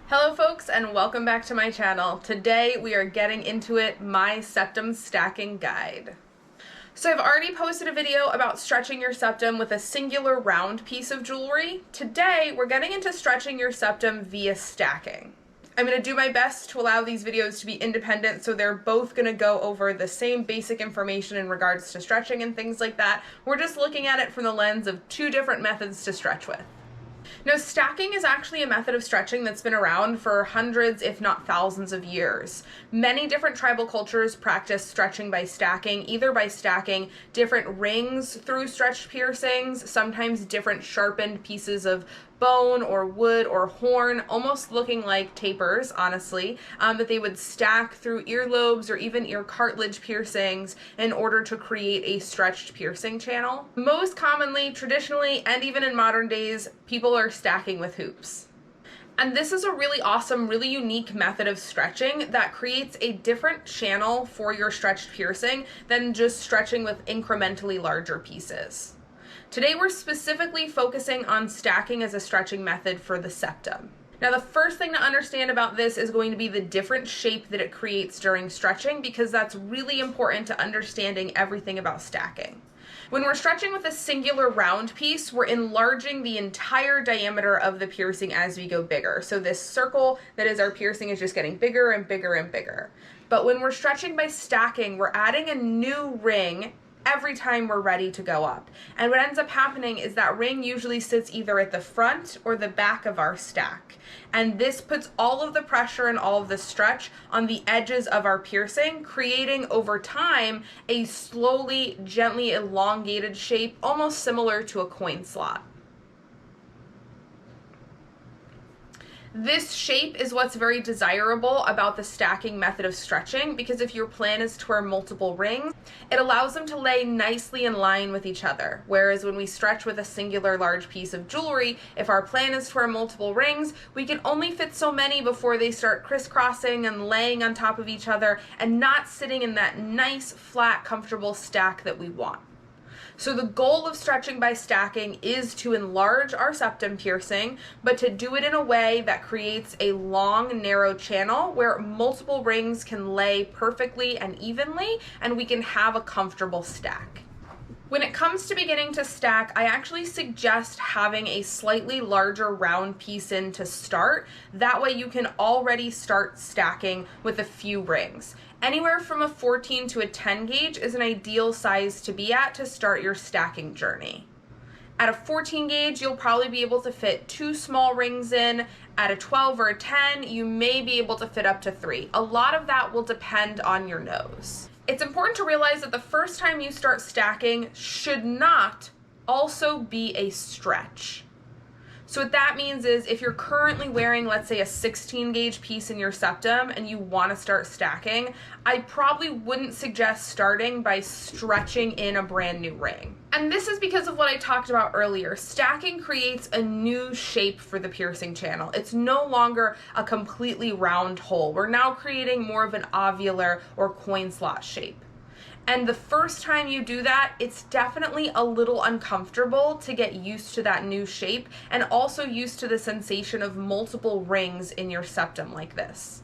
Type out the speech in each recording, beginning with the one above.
Hello folks, and welcome back to my channel. Today we are getting into it, my septum stacking guide. So I've already posted a video about stretching your septum with a singular round piece of jewelry. Today we're getting into stretching your septum via stacking. I'm going to do my best to allow these videos to be independent, so they're both going to go over the same basic information in regards to stretching and things like that. We're just looking at it from the lens of two different methods to stretch with. Now, stacking is actually a method of stretching that's been around for hundreds, if not thousands of years. Many different tribal cultures practice stretching by stacking, either by stacking different rings through stretched piercings, sometimes different sharpened pieces of bone or wood or horn, almost looking like tapers, honestly, that they would stack through earlobes or even ear cartilage piercings in order to create a stretched piercing channel. Most commonly, traditionally, and even in modern days, people are stacking with hoops. And this is a really awesome, really unique method of stretching that creates a different channel for your stretched piercing than just stretching with incrementally larger pieces. Today we're specifically focusing on stacking as a stretching method for the septum. Now, the first thing to understand about this is going to be the different shape that it creates during stretching, because that's really important to understanding everything about stacking. When we're stretching with a singular round piece, we're enlarging the entire diameter of the piercing as we go bigger. So this circle that is our piercing is just getting bigger and bigger and bigger. But when we're stretching by stacking, we're adding a new ring every time we're ready to go up. And what ends up happening is that ring usually sits either at the front or the back of our stack. And this puts all of the pressure and all of the stretch on the edges of our piercing, creating over time a slowly, gently elongated shape, almost similar to a coin slot. This shape is what's very desirable about the stacking method of stretching, because if your plan is to wear multiple rings, it allows them to lay nicely in line with each other. Whereas when we stretch with a singular large piece of jewelry, if our plan is to wear multiple rings, we can only fit so many before they start crisscrossing and laying on top of each other and not sitting in that nice, flat, comfortable stack that we want. So the goal of stretching by stacking is to enlarge our septum piercing, but to do it in a way that creates a long, narrow channel where multiple rings can lay perfectly and evenly, and we can have a comfortable stack. When it comes to beginning to stack, I actually suggest having a slightly larger round piece in to start. That way you can already start stacking with a few rings. Anywhere from a 14 to a 10 gauge is an ideal size to be at to start your stacking journey. At a 14 gauge, you'll probably be able to fit 2 small rings in. At a 12 or a 10, you may be able to fit up to 3. A lot of that will depend on your nose. It's important to realize that the first time you start stacking should not also be a stretch. So what that means is if you're currently wearing, let's say, a 16 gauge piece in your septum and you want to start stacking, I probably wouldn't suggest starting by stretching in a brand new ring. And this is because of what I talked about earlier. Stacking creates a new shape for the piercing channel. It's no longer a completely round hole. We're now creating more of an ovular or coin slot shape. And the first time you do that, it's definitely a little uncomfortable to get used to that new shape and also used to the sensation of multiple rings in your septum like this.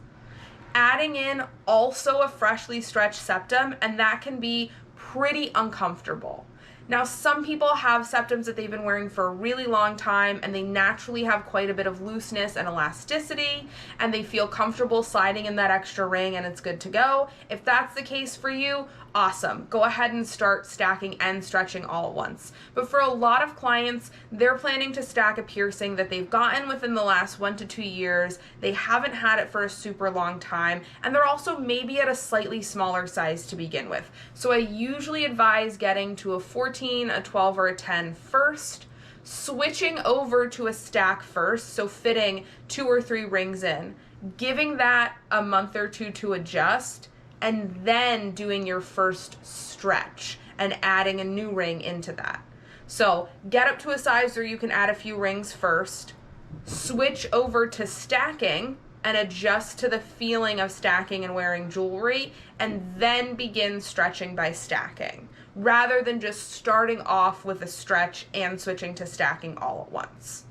Adding in also a freshly stretched septum, and that can be pretty uncomfortable. Now, some people have septums that they've been wearing for a really long time and they naturally have quite a bit of looseness and elasticity and they feel comfortable sliding in that extra ring and it's good to go. If that's the case for you, awesome. Go ahead and start stacking and stretching all at once. But for a lot of clients, they're planning to stack a piercing that they've gotten within the last 1 to 2 years. They haven't had it for a super long time, and they're also maybe at a slightly smaller size to begin with. So I usually advise getting to a 14, a 12, or a 10 first, switching over to a stack first, so fitting 2 or 3 rings in, giving that a month or 2 to adjust, and then doing your first stretch and adding a new ring into that. So get up to a size where you can add a few rings first, switch over to stacking and adjust to the feeling of stacking and wearing jewelry, and then begin stretching by stacking, rather than just starting off with a stretch and switching to stacking all at once.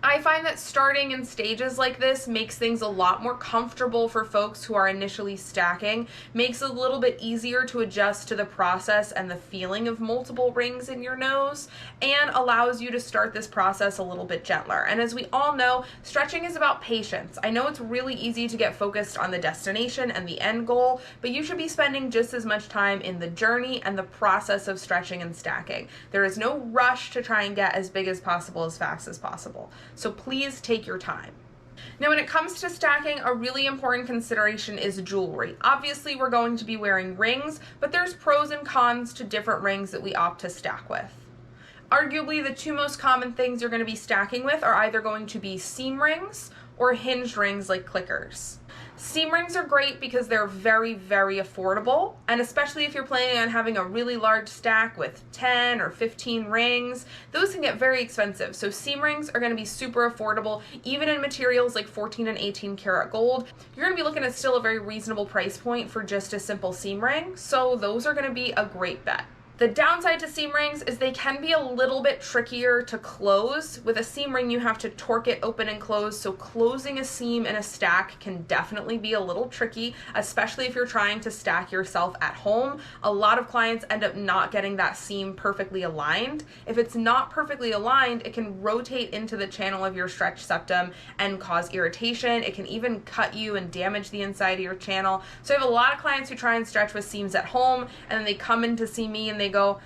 I find that starting in stages like this makes things a lot more comfortable for folks who are initially stacking, makes it a little bit easier to adjust to the process and the feeling of multiple rings in your nose, and allows you to start this process a little bit gentler. And as we all know, stretching is about patience. I know it's really easy to get focused on the destination and the end goal, but you should be spending just as much time in the journey and the process of stretching and stacking. There is no rush to try and get as big as possible as fast as possible. So please take your time. Now, when it comes to stacking, a really important consideration is jewelry. Obviously, we're going to be wearing rings, but there's pros and cons to different rings that we opt to stack with. Arguably, the two most common things you're going to be stacking with are either going to be seam rings or hinged rings like clickers. Seam rings are great because they're very, very affordable, and especially if you're planning on having a really large stack with 10 or 15 rings, those can get very expensive. So seam rings are going to be super affordable, even in materials like 14 and 18 karat gold. You're going to be looking at still a very reasonable price point for just a simple seam ring, so those are going to be a great bet. The downside to seam rings is they can be a little bit trickier to close. With a seam ring, you have to torque it open and close, so closing a seam in a stack can definitely be a little tricky, especially if you're trying to stack yourself at home. A lot of clients end up not getting that seam perfectly aligned. If it's not perfectly aligned, it can rotate into the channel of your stretch septum and cause irritation. It can even cut you and damage the inside of your channel. So I have a lot of clients who try and stretch with seams at home, and then they come in to see me and they go,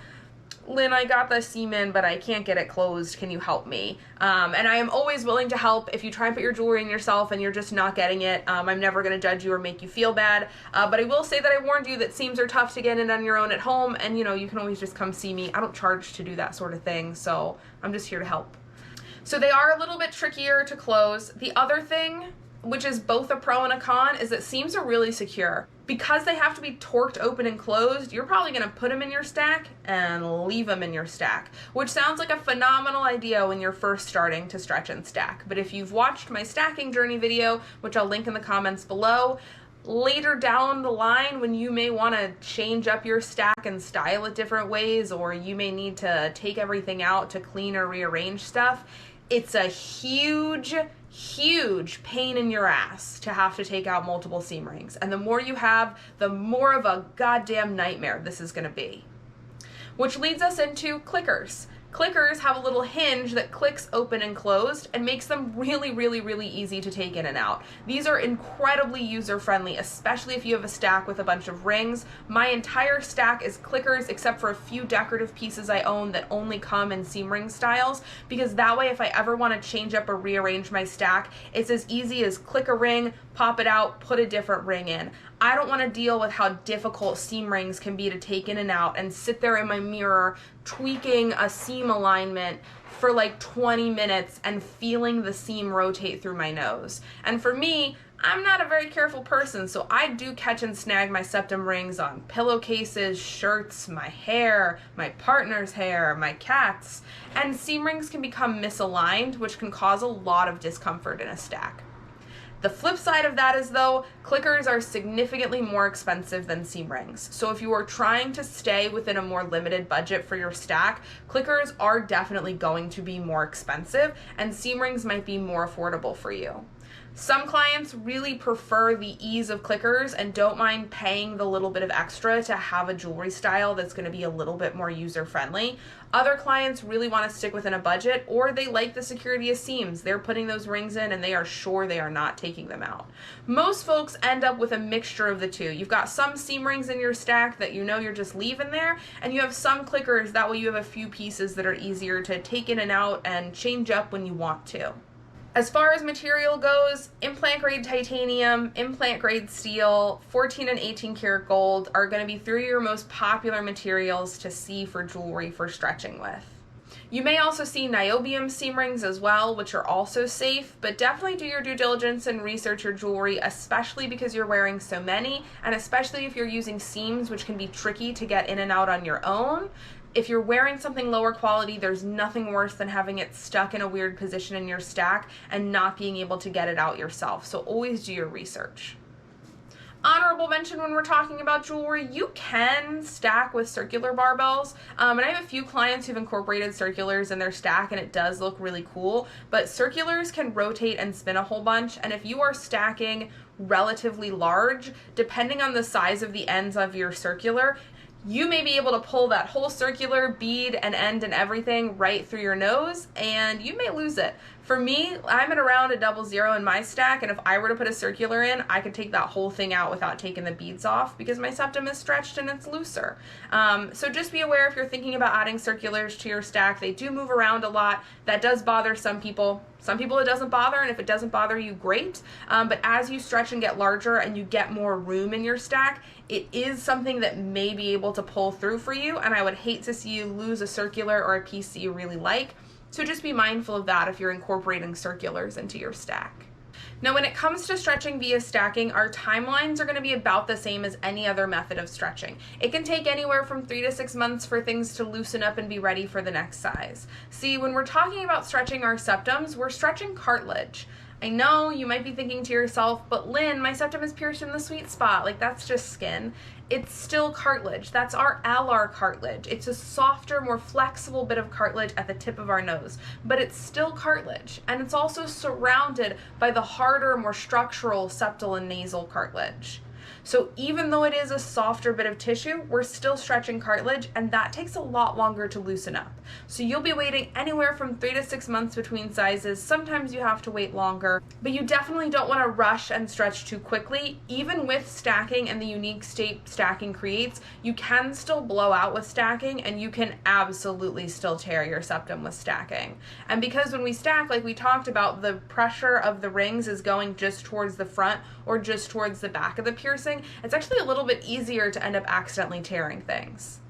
Lynn, I got the seam in, but I can't get it closed. Can you help me? And I am always willing to help. If you try and put your jewelry in yourself and you're just not getting it, I'm never going to judge you or make you feel bad. But I will say that I warned you that seams are tough to get in on your own at home, and you can always just come see me. I don't charge to do that sort of thing, so I'm just here to help. So they are a little bit trickier to close. The other thing, which is both a pro and a con, is that seams are really secure. Because they have to be torqued open and closed, you're probably going to put them in your stack and leave them in your stack, which sounds like a phenomenal idea when you're first starting to stretch and stack. But if you've watched my stacking journey video, which I'll link in the comments below, later down the line when you may want to change up your stack and style it different ways, or you may need to take everything out to clean or rearrange stuff, it's a huge pain in your ass to have to take out multiple seam rings. And the more you have, the more of a goddamn nightmare this is going to be. Which leads us into clickers. Clickers have a little hinge that clicks open and closed and makes them really, really, really easy to take in and out. These are incredibly user-friendly, especially if you have a stack with a bunch of rings. My entire stack is clickers except for a few decorative pieces I own that only come in seam ring styles, because that way if I ever want to change up or rearrange my stack, it's as easy as click a ring, pop it out, put a different ring in. I don't want to deal with how difficult seam rings can be to take in and out and sit there in my mirror tweaking a seam alignment for like 20 minutes and feeling the seam rotate through my nose. And for me, I'm not a very careful person, so I do catch and snag my septum rings on pillowcases, shirts, my hair, my partner's hair, my cat's, and seam rings can become misaligned, which can cause a lot of discomfort in a stack. The flip side of that is, though, clickers are significantly more expensive than seam rings. So if you are trying to stay within a more limited budget for your stack, clickers are definitely going to be more expensive, and seam rings might be more affordable for you. Some clients really prefer the ease of clickers and don't mind paying the little bit of extra to have a jewelry style that's going to be a little bit more user-friendly. Other clients really want to stick within a budget, or they like the security of seams. They're putting those rings in and they are sure they are not taking them out. Most folks end up with a mixture of the two. You've got some seam rings in your stack that you know you're just leaving there, and you have some clickers, that way you have a few pieces that are easier to take in and out and change up when you want to. As far as material goes, implant grade titanium, implant grade steel, 14 and 18 karat gold are going to be three of your most popular materials to see for jewelry for stretching with. You may also see niobium seam rings as well, which are also safe, but definitely do your due diligence and research your jewelry, especially because you're wearing so many, and especially if you're using seams, which can be tricky to get in and out on your own. If you're wearing something lower quality, there's nothing worse than having it stuck in a weird position in your stack and not being able to get it out yourself. So always do your research. Honorable mention when we're talking about jewelry, you can stack with circular barbells. And I have a few clients who've incorporated circulars in their stack and it does look really cool, but circulars can rotate and spin a whole bunch. And if you are stacking relatively large, depending on the size of the ends of your circular, you may be able to pull that whole circular bead and end and everything right through your nose, and you may lose it. For me, I'm at around a 00 in my stack, and if I were to put a circular in, I could take that whole thing out without taking the beads off because my septum is stretched and it's looser. So just be aware if you're thinking about adding circulars to your stack. They do move around a lot. That does bother some people. Some people it doesn't bother, and if it doesn't bother you, great. But as you stretch and get larger and you get more room in your stack, it is something that may be able to pull through for you, and I would hate to see you lose a circular or a piece that you really like. So just be mindful of that if you're incorporating circulars into your stack. Now, when it comes to stretching via stacking, our timelines are going to be about the same as any other method of stretching. It can take anywhere from 3 to 6 months for things to loosen up and be ready for the next size. See, when we're talking about stretching our septums, we're stretching cartilage. I know you might be thinking to yourself, but Lynn, my septum is pierced in the sweet spot. Like, that's just skin. It's still cartilage. That's our alar cartilage. It's a softer, more flexible bit of cartilage at the tip of our nose, but it's still cartilage. And it's also surrounded by the harder, more structural septal and nasal cartilage. So even though it is a softer bit of tissue, we're still stretching cartilage, and that takes a lot longer to loosen up. So you'll be waiting anywhere from 3 to 6 months between sizes. Sometimes you have to wait longer, but you definitely don't want to rush and stretch too quickly. Even with stacking and the unique shape stacking creates, you can still blow out with stacking, and you can absolutely still tear your septum with stacking. And because when we stack, like we talked about, the pressure of the rings is going just towards the front or just towards the back of the piercing, it's actually a little bit easier to end up accidentally tearing things.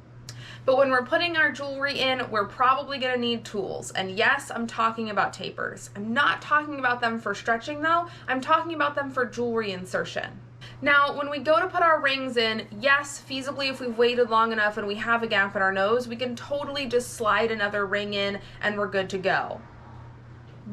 But when we're putting our jewelry in, we're probably going to need tools. And yes, I'm talking about tapers. I'm not talking about them for stretching though. I'm talking about them for jewelry insertion. Now, when we go to put our rings in, yes, feasibly, if we've waited long enough and we have a gap in our nose, we can totally just slide another ring in and we're good to go.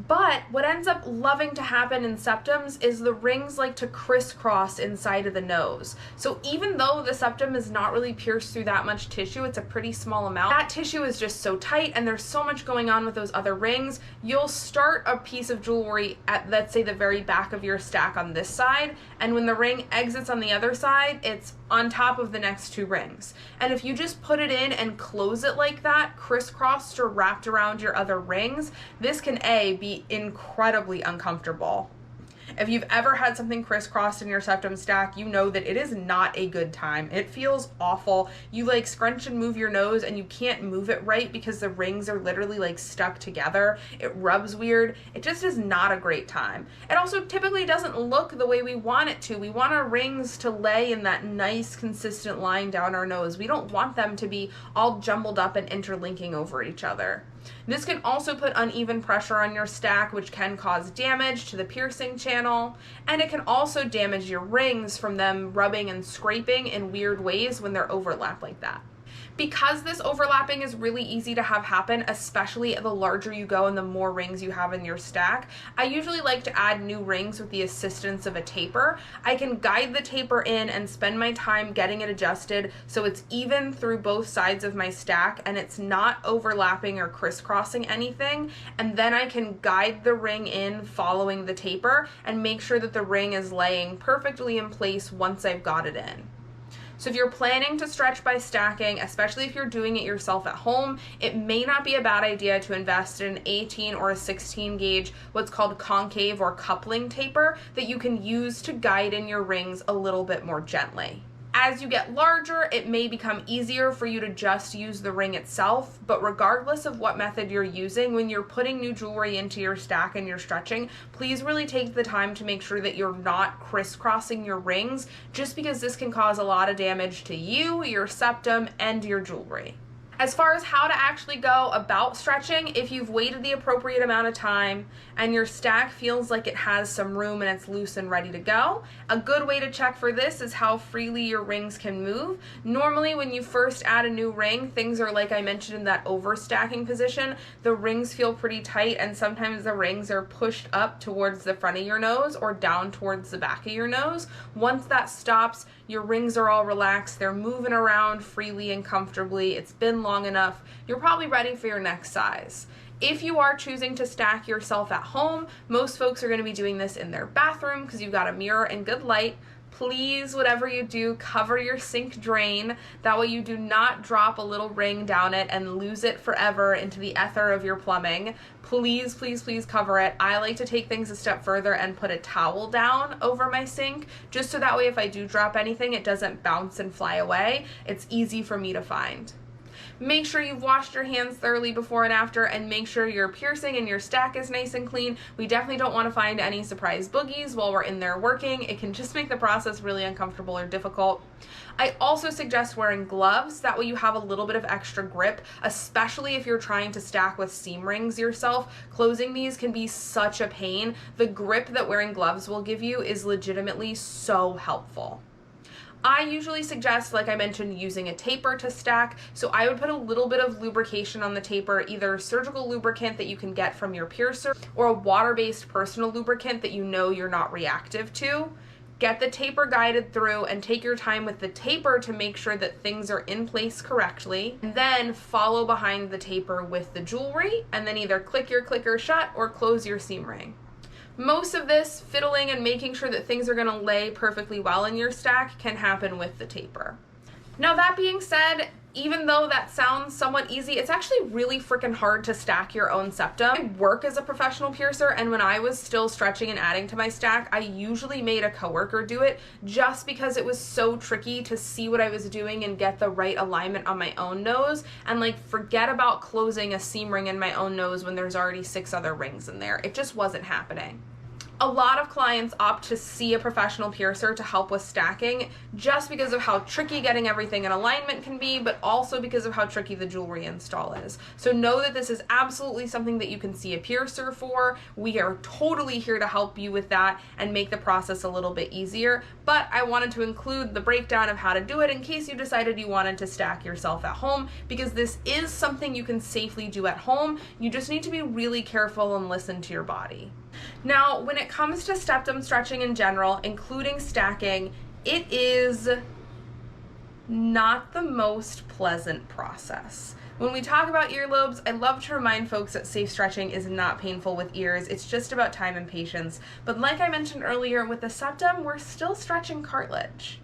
But what ends up loving to happen in septums is the rings like to crisscross inside of the nose. So even though the septum is not really pierced through that much tissue, it's a pretty small amount, that tissue is just so tight and there's so much going on with those other rings, you'll start a piece of jewelry at, let's say, the very back of your stack on this side, and when the ring exits on the other side, it's on top of the next two rings. And if you just put it in and close it like that, crisscrossed or wrapped around your other rings, this can be incredibly uncomfortable. If you've ever had something crisscrossed in your septum stack, you know that it is not a good time. It feels awful. You like scrunch and move your nose and you can't move it right because the rings are literally like stuck together. It rubs weird. It just is not a great time. It also typically doesn't look the way we want it to. We want our rings to lay in that nice consistent line down our nose. We don't want them to be all jumbled up and interlinking over each other. This can also put uneven pressure on your stack, which can cause damage to the piercing channel, and it can also damage your rings from them rubbing and scraping in weird ways when they're overlapped like that. Because this overlapping is really easy to have happen, especially the larger you go and the more rings you have in your stack, I usually like to add new rings with the assistance of a taper. I can guide the taper in and spend my time getting it adjusted so it's even through both sides of my stack and it's not overlapping or crisscrossing anything, and then I can guide the ring in following the taper and make sure that the ring is laying perfectly in place once I've got it in. So if you're planning to stretch by stacking, especially if you're doing it yourself at home, it may not be a bad idea to invest in an 18 or a 16 gauge, what's called concave or coupling taper, that you can use to guide in your rings a little bit more gently. As you get larger, it may become easier for you to just use the ring itself, but regardless of what method you're using, when you're putting new jewelry into your stack and you're stretching, please really take the time to make sure that you're not crisscrossing your rings, just because this can cause a lot of damage to you, your septum, and your jewelry. As far as how to actually go about stretching, if you've waited the appropriate amount of time and your stack feels like it has some room and it's loose and ready to go, a good way to check for this is how freely your rings can move. Normally when you first add a new ring, things are like I mentioned in that overstacking position. The rings feel pretty tight and sometimes the rings are pushed up towards the front of your nose or down towards the back of your nose. Once that stops, your rings are all relaxed, they're moving around freely and comfortably, it's been long enough, you're probably ready for your next size. If you are choosing to stack yourself at home, most folks are going to be doing this in their bathroom because you've got a mirror and good light. Please, whatever you do, cover your sink drain. That way you do not drop a little ring down it and lose it forever into the ether of your plumbing. Please, please, please cover it. I like to take things a step further and put a towel down over my sink, just so that way if I do drop anything, it doesn't bounce and fly away. It's easy for me to find. Make sure you've washed your hands thoroughly before and after, and make sure your piercing and your stack is nice and clean. We definitely don't want to find any surprise boogies while we're in there working. It can just make the process really uncomfortable or difficult. I also suggest wearing gloves. That way you have a little bit of extra grip, especially if you're trying to stack with seam rings yourself. Closing these can be such a pain. The grip that wearing gloves will give you is legitimately so helpful. I usually suggest, like I mentioned, using a taper to stack. So I would put a little bit of lubrication on the taper, either surgical lubricant that you can get from your piercer or a water-based personal lubricant that you know you're not reactive to. Get the taper guided through and take your time with the taper to make sure that things are in place correctly. And then follow behind the taper with the jewelry and then either click your clicker shut or close your seam ring. Most of this fiddling and making sure that things are going to lay perfectly well in your stack can happen with the taper. Now that being said, even though that sounds somewhat easy, it's actually really freaking hard to stack your own septum. I work as a professional piercer, and when I was still stretching and adding to my stack, I usually made a coworker do it just because it was so tricky to see what I was doing and get the right alignment on my own nose, and like forget about closing a seam ring in my own nose when there's already 6 other rings in there. It just wasn't happening. A lot of clients opt to see a professional piercer to help with stacking just because of how tricky getting everything in alignment can be, but also because of how tricky the jewelry install is. So know that this is absolutely something that you can see a piercer for. We are totally here to help you with that and make the process a little bit easier, but I wanted to include the breakdown of how to do it in case you decided you wanted to stack yourself at home, because this is something you can safely do at home. You just need to be really careful and listen to your body. Now, when it comes to septum stretching in general, including stacking, it is not the most pleasant process. When we talk about earlobes, I love to remind folks that safe stretching is not painful with ears. It's just about time and patience. But like I mentioned earlier, with the septum, we're still stretching cartilage.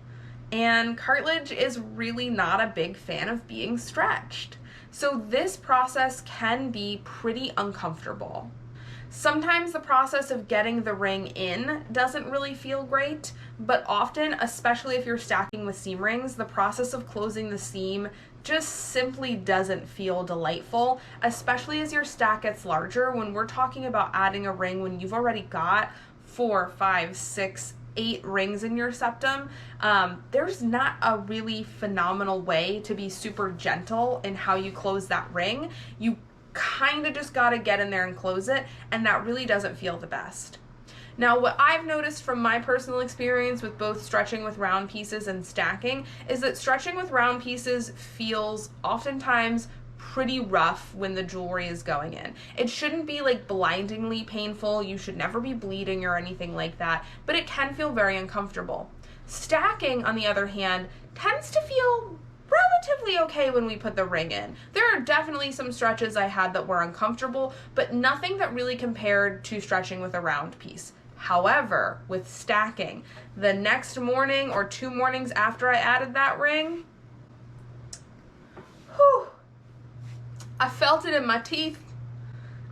And cartilage is really not a big fan of being stretched. So this process can be pretty uncomfortable. Sometimes the process of getting the ring in doesn't really feel great, but often, especially if you're stacking with seam rings, the process of closing the seam just simply doesn't feel delightful, especially as your stack gets larger. When we're talking about adding a ring when you've already got 4, 5, 6, 8 rings in your septum, there's not a really phenomenal way to be super gentle in how you close that ring. You kind of just got to get in there and close it, and that really doesn't feel the best. Now, what I've noticed from my personal experience with both stretching with round pieces and stacking is that stretching with round pieces feels oftentimes pretty rough when the jewelry is going in. It shouldn't be like blindingly painful, you should never be bleeding or anything like that, but it can feel very uncomfortable. Stacking, on the other hand, tends to feel relatively okay when we put the ring in. There are definitely some stretches I had that were uncomfortable, but nothing that really compared to stretching with a round piece. However, with stacking, the next morning or 2 mornings after I added that ring, I felt it in my teeth.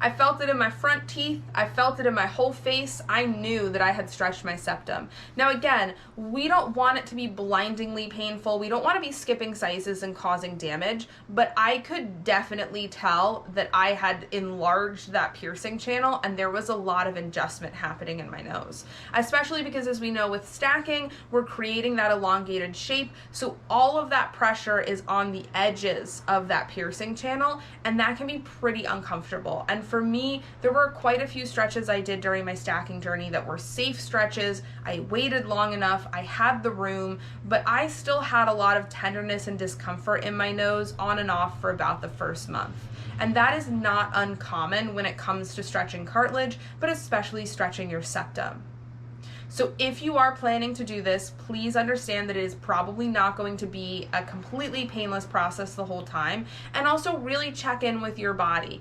I felt it in my front teeth. I felt it in my whole face. I knew that I had stretched my septum. Now again, we don't want it to be blindingly painful. We don't want to be skipping sizes and causing damage, but I could definitely tell that I had enlarged that piercing channel and there was a lot of adjustment happening in my nose. Especially because, as we know, with stacking, we're creating that elongated shape, so all of that pressure is on the edges of that piercing channel, and that can be pretty uncomfortable. And for me, there were quite a few stretches I did during my stacking journey that were safe stretches. I waited long enough, I had the room, but I still had a lot of tenderness and discomfort in my nose on and off for about the first month. And that is not uncommon when it comes to stretching cartilage, but especially stretching your septum. So if you are planning to do this, please understand that it is probably not going to be a completely painless process the whole time, and also really check in with your body.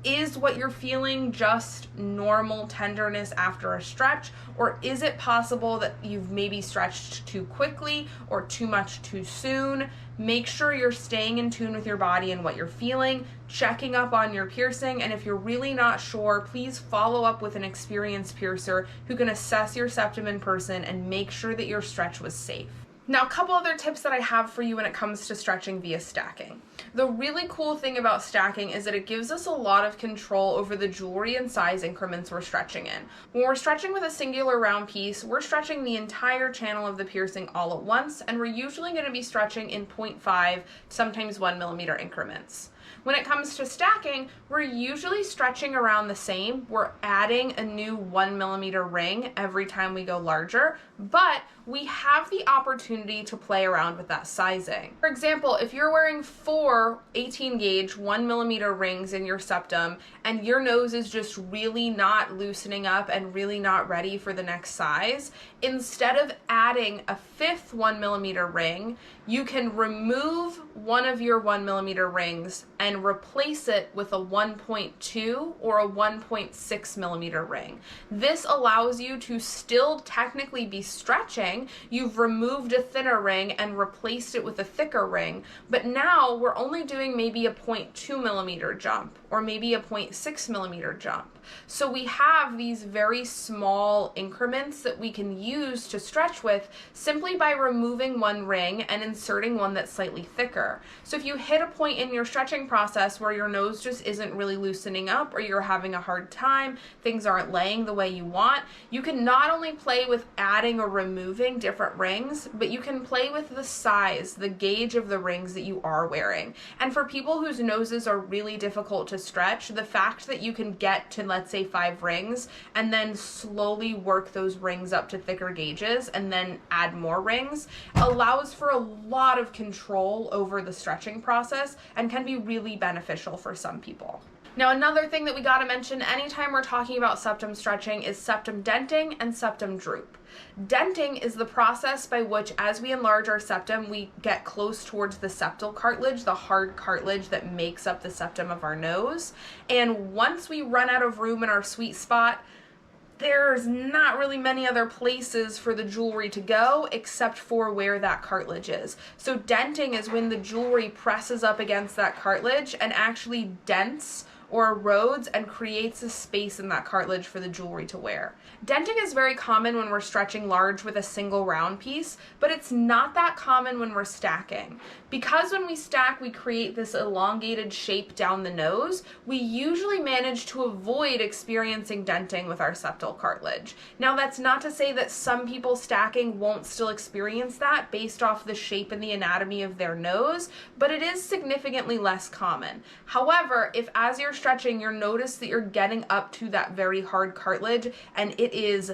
Is what you're feeling just normal tenderness after a stretch, or is it possible that you've maybe stretched too quickly or too much too soon? Make sure you're staying in tune with your body and what you're feeling, checking up on your piercing, and if you're really not sure, please follow up with an experienced piercer who can assess your septum in person and make sure that your stretch was safe. Now, a couple other tips that I have for you when it comes to stretching via stacking. The really cool thing about stacking is that it gives us a lot of control over the jewelry and size increments we're stretching in. When we're stretching with a singular round piece, we're stretching the entire channel of the piercing all at once, and we're usually going to be stretching in 0.5, sometimes 1 millimeter increments. When it comes to stacking, we're usually stretching around the same. We're adding a new 1 millimeter ring every time we go larger, but we have the opportunity to play around with that sizing. For example, if you're wearing 4 18 gauge 1 millimeter rings in your septum and your nose is just really not loosening up and really not ready for the next size, instead of adding a 5th 1 millimeter ring, you can remove one of your 1 millimeter rings and replace it with a 1.2 or a 1.6 millimeter ring. This allows you to still technically be stretching. You've removed a thinner ring and replaced it with a thicker ring, but now we're only doing maybe a 0.2 millimeter jump or maybe a 0.6 millimeter jump. So we have these very small increments that we can use to stretch with simply by removing one ring and inserting one that's slightly thicker. So if you hit a point in your stretching process where your nose just isn't really loosening up, or you're having a hard time, things aren't laying the way you want, you can not only play with adding or removing different rings, but you can play with the size, the gauge of the rings that you are wearing. And for people whose noses are really difficult to stretch, the fact that you can get to, let's say, 5 rings and then slowly work those rings up to thicker gauges and then add more rings allows for a lot of control over the stretching process and can be really beneficial for some people. Now, another thing that we got to mention anytime we're talking about septum stretching is septum denting and septum droop. Denting is the process by which, as we enlarge our septum, we get close towards the septal cartilage, the hard cartilage that makes up the septum of our nose. And once we run out of room in our sweet spot, there's not really many other places for the jewelry to go except for where that cartilage is. So denting is when the jewelry presses up against that cartilage and actually dents or erodes and creates a space in that cartilage for the jewelry to wear. Denting is very common when we're stretching large with a single round piece, but it's not that common when we're stacking. Because when we stack, we create this elongated shape down the nose, we usually manage to avoid experiencing denting with our septal cartilage. Now, that's not to say that some people stacking won't still experience that based off the shape and the anatomy of their nose, but it is significantly less common. However, if as you're stretching, you notice that you're getting up to that very hard cartilage and it is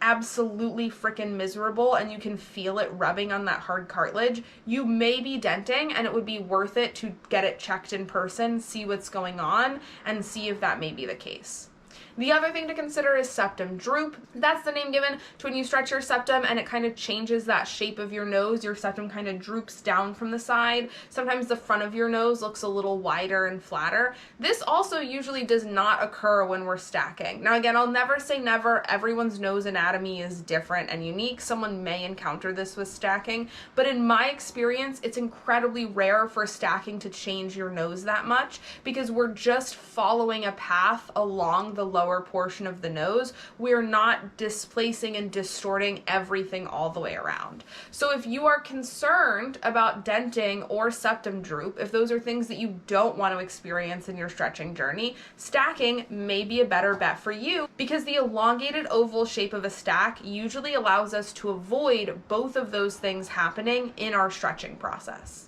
absolutely freaking miserable and you can feel it rubbing on that hard cartilage, you may be denting, and it would be worth it to get it checked in person, see what's going on, and see if that may be the case. The other thing to consider is septum droop. That's the name given to when you stretch your septum and it kind of changes that shape of your nose. Your septum kind of droops down from the side. Sometimes the front of your nose looks a little wider and flatter. This also usually does not occur when we're stacking. Now again, I'll never say never. Everyone's nose anatomy is different and unique. Someone may encounter this with stacking, but in my experience, it's incredibly rare for stacking to change your nose that much because we're just following a path along the lower portion of the nose. We're not displacing and distorting everything all the way around. So if you are concerned about denting or septum droop, if those are things that you don't want to experience in your stretching journey, stacking may be a better bet for you because the elongated oval shape of a stack usually allows us to avoid both of those things happening in our stretching process.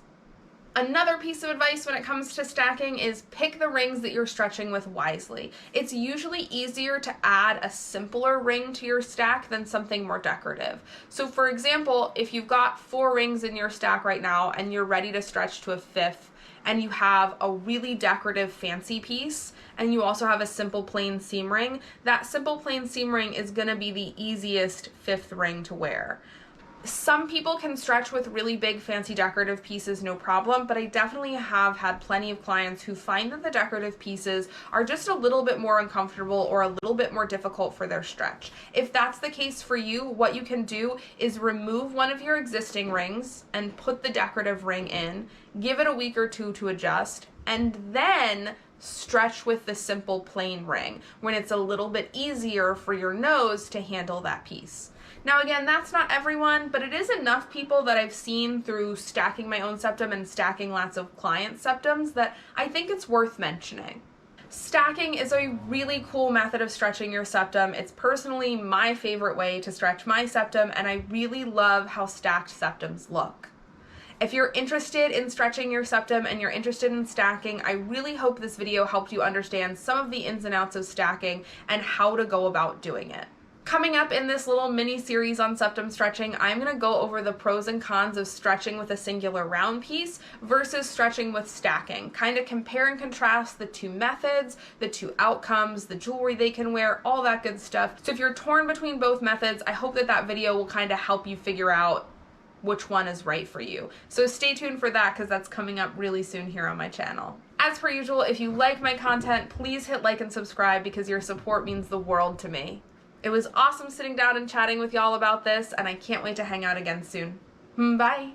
Another piece of advice when it comes to stacking is pick the rings that you're stretching with wisely. It's usually easier to add a simpler ring to your stack than something more decorative. So for example, if you've got 4 rings in your stack right now and you're ready to stretch to a 5th, and you have a really decorative fancy piece, and you also have a simple plain seam ring, that simple plain seam ring is gonna be the easiest 5th ring to wear. Some people can stretch with really big fancy decorative pieces no problem, but I definitely have had plenty of clients who find that the decorative pieces are just a little bit more uncomfortable or a little bit more difficult for their stretch. If that's the case for you, what you can do is remove one of your existing rings and put the decorative ring in, give it a week or 2 to adjust, and then stretch with the simple plain ring when it's a little bit easier for your nose to handle that piece. Now again, that's not everyone, but it is enough people that I've seen through stacking my own septum and stacking lots of clients' septums that I think it's worth mentioning. Stacking is a really cool method of stretching your septum. It's personally my favorite way to stretch my septum, and I really love how stacked septums look. If you're interested in stretching your septum and you're interested in stacking, I really hope this video helped you understand some of the ins and outs of stacking and how to go about doing it. Coming up in this little mini series on septum stretching, I'm going to go over the pros and cons of stretching with a singular round piece versus stretching with stacking. Kind of compare and contrast the 2 methods, the 2 outcomes, the jewelry they can wear, all that good stuff. So if you're torn between both methods, I hope that that video will kind of help you figure out which one is right for you. So stay tuned for that because that's coming up really soon here on my channel. As per usual, if you like my content, please hit like and subscribe because your support means the world to me. It was awesome sitting down and chatting with y'all about this, and I can't wait to hang out again soon. Bye!